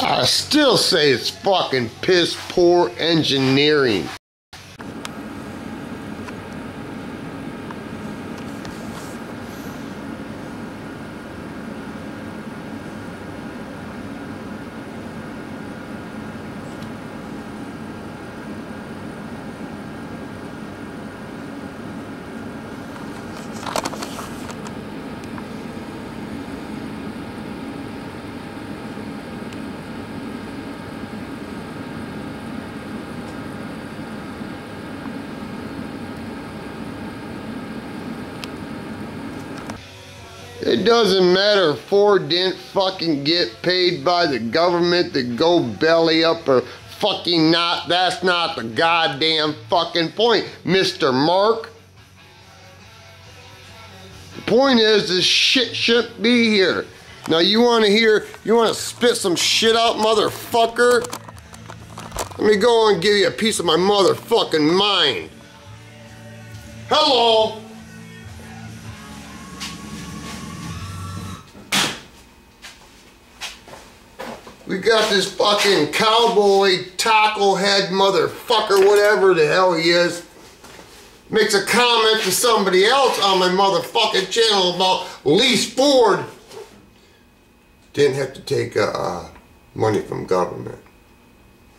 I still say it's fucking piss poor engineering. It doesn't matter if Ford didn't fucking get paid by the government to go belly up or fucking not. That's not the goddamn fucking point, Mr. Mark. The point is, this shit shouldn't be here. Now you want to spit some shit out, motherfucker? Let me go and give you a piece of my motherfucking mind. Hello? We got this fucking cowboy taco head motherfucker, whatever the hell he is, makes a comment to somebody else on my motherfucking channel about Lease Ford didn't have to take money from government.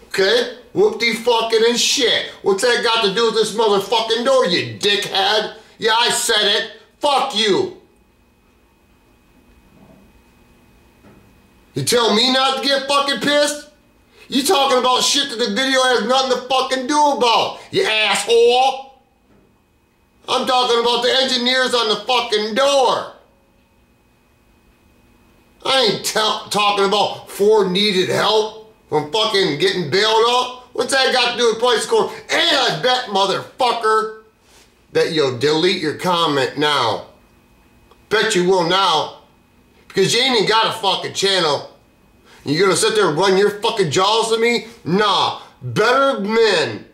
Okay? Whoop-de fucking and shit. What's that got to do with this motherfucking door, you dickhead? Yeah, I said it. Fuck you. You tell me not to get fucking pissed? You talking about shit that the video has nothing to fucking do about, you asshole. I'm talking about the engineers on the fucking door. I ain't talking about Ford needed help from fucking getting bailed out. What's that got to do with price score? And I bet, motherfucker, that you'll delete your comment now. Bet you will now. Because you ain't even got a fucking channel. You gonna sit there and run your fucking jaws at me? Nah. Better men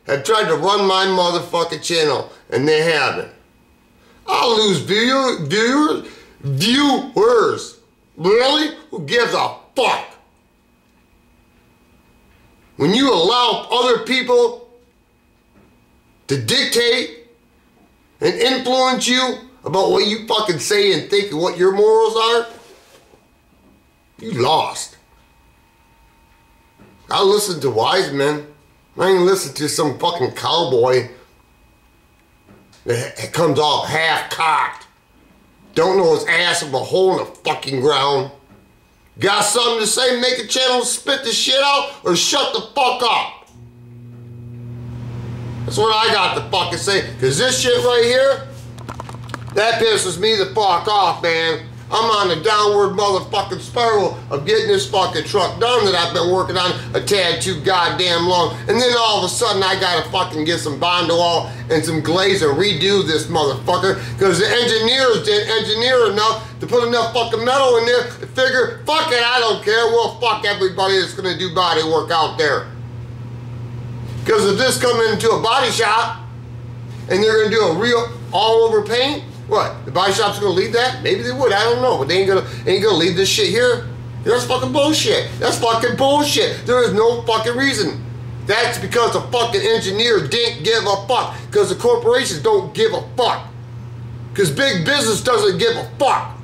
have tried to run my motherfucking channel, and they haven't. I'll lose viewers. Really? Who gives a fuck? When you allow other people to dictate and influence you about what you fucking say and think and what your morals are, you lost. I listen to wise men. I ain't listen to some fucking cowboy that comes off half-cocked. Don't know his ass of a hole in the fucking ground. Got something to say, make a channel, spit the shit out, or shut the fuck up. That's what I got to fucking say. Cause this shit right here, that pisses me the fuck off, man. I'm on the downward motherfucking spiral of getting this fucking truck done that I've been working on a tad too goddamn long. And then all of a sudden I gotta fucking get some Bondol and some glaze and redo this motherfucker because the engineers didn't engineer enough to put enough fucking metal in there to figure, fuck it, I don't care, we'll fuck everybody that's gonna do body work out there. Because if this come into a body shop and they're gonna do a real all over paint, what? The body shop's gonna leave that? Maybe they would, I don't know. But they ain't gonna leave this shit here. That's fucking bullshit. That's fucking bullshit. There is no fucking reason. That's because the fucking engineers didn't give a fuck. Because the corporations don't give a fuck. Because big business doesn't give a fuck.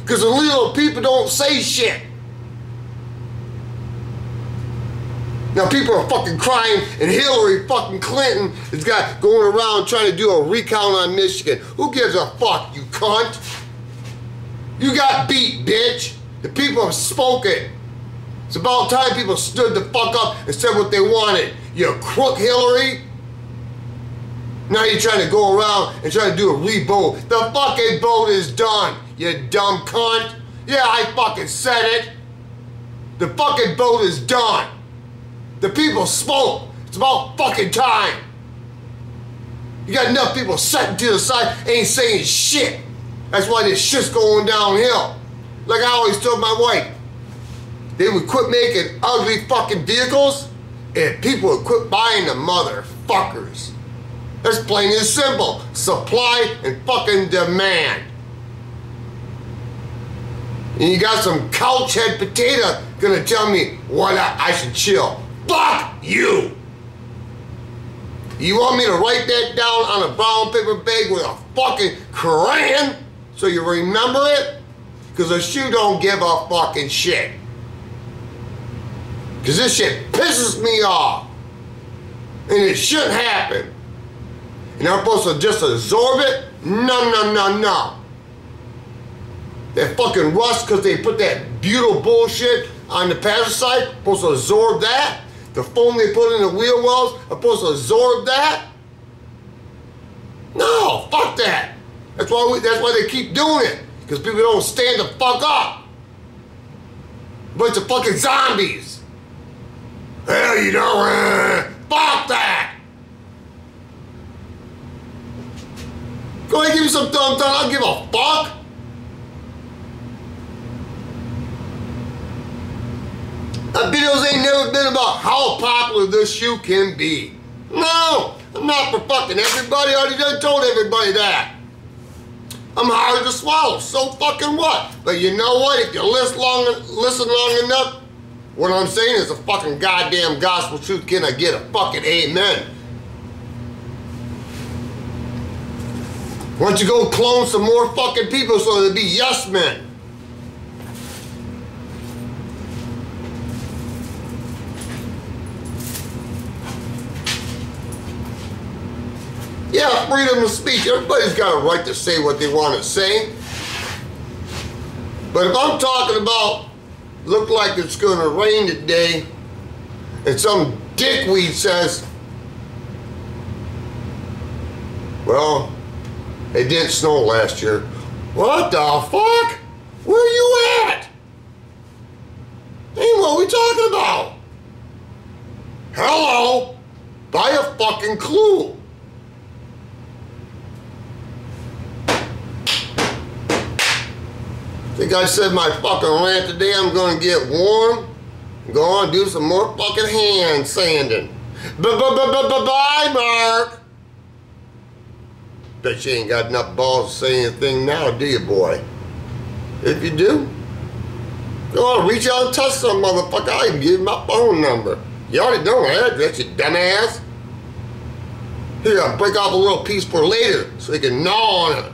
Because the little people don't say shit. Now people are fucking crying and Hillary fucking Clinton has got going around trying to do a recount on Michigan. Who gives a fuck, you cunt? You got beat, bitch. The people have spoken. It's about time people stood the fuck up and said what they wanted. You crook, Hillary. Now you're trying to go around and try to do a revote. The fucking vote is done, you dumb cunt. Yeah, I fucking said it. The fucking vote is done. The people spoke. It's about fucking time. You got enough people sitting to the side, ain't saying shit. That's why this shit's going downhill. Like I always told my wife, they would quit making ugly fucking vehicles and people would quit buying the motherfuckers. That's plain and simple. Supply and fucking demand. And you got some couch head potato gonna tell me what I should chill. Fuck you! You want me to write that down on a brown paper bag with a fucking crayon so you remember it? Because a shoe don't give a fucking shit. Because this shit pisses me off. And it shouldn't happen. And I'm supposed to just absorb it? No. That fucking rust because they put that butyl bullshit on the passenger side, supposed to absorb that. The foam they put in the wheel wells are supposed to absorb that. No, fuck that. That's why they keep doing it. Because people don't stand the fuck up. Bunch of fucking zombies. Hell, you know, fuck that. Go ahead and give me some thumbs down. I don't give a fuck. That videos ain't never been about how popular this shoe can be. No, I'm not for fucking everybody. I already done told everybody that. I'm hard to swallow, so fucking what? But you know what? If you listen long enough, what I'm saying is a fucking goddamn gospel truth. Can I get a fucking amen? Why don't you go clone some more fucking people so they'll be yes men? Yeah, freedom of speech. Everybody's got a right to say what they want to say. But if I'm talking about look like it's going to rain today and some dickweed says, well, it didn't snow last year. What the fuck? Where are you at? Ain't what we talking about. Hello? Buy a fucking clue. I think I said my fucking rant today. I'm gonna get warm, go on and do some more fucking hand sanding. Bye, Mark. Bet you ain't got enough balls to say anything now, do you, boy? If you do, go on, reach out and touch some motherfucker. I can give you my phone number. You already know my address, you dumbass. Here, I'll break off a little piece for later so you can gnaw on it.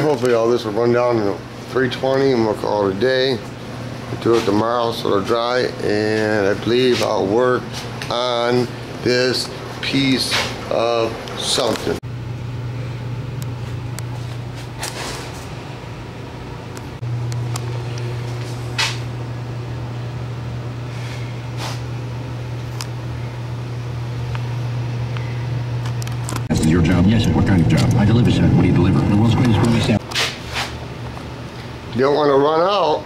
Hopefully all this will run down to 320 and we'll call it a day. Do it tomorrow so it'll dry, and I believe I'll work on this piece of something. That's your job? Yes, sir. What kind of job? I deliver, sir. What do you deliver? The world's greatest movie stamp. You don't want to run out.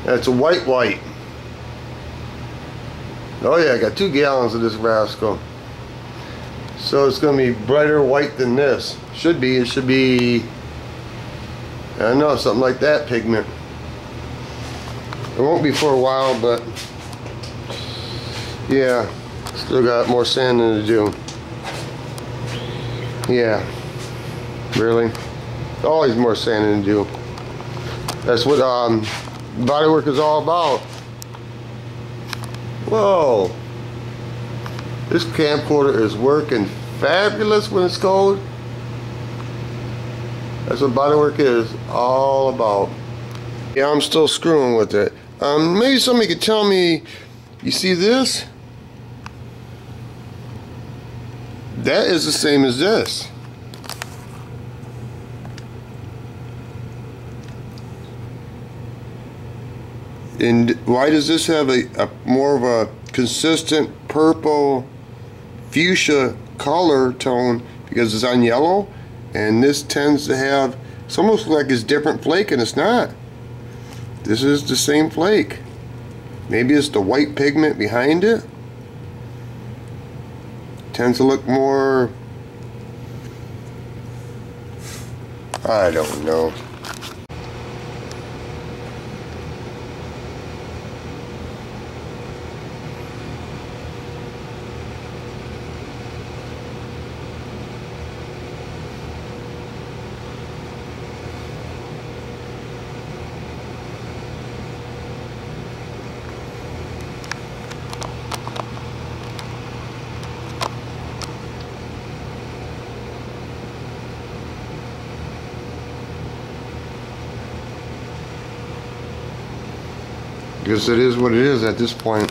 That's a white. Oh yeah, I got 2 gallons of this rascal. So it's going to be brighter white than this. Should be. It should be, I don't know, something like that pigment. It won't be for a while, but yeah, still got more sanding to do. Yeah, really? Always more sanding to do. That's what bodywork is all about. Whoa. This camcorder is working fabulous when it's cold. That's what bodywork is all about. Yeah, I'm still screwing with it. Maybe somebody could tell me, you see this? That is the same as this. And why does this have a more of a consistent purple fuchsia color tone? Because it's on yellow, and this tends to have, it's almost like it's different flake, and it's not. This is the same flake. Maybe it's the white pigment behind it. Tends to look more, I don't know. Because it is what it is at this point.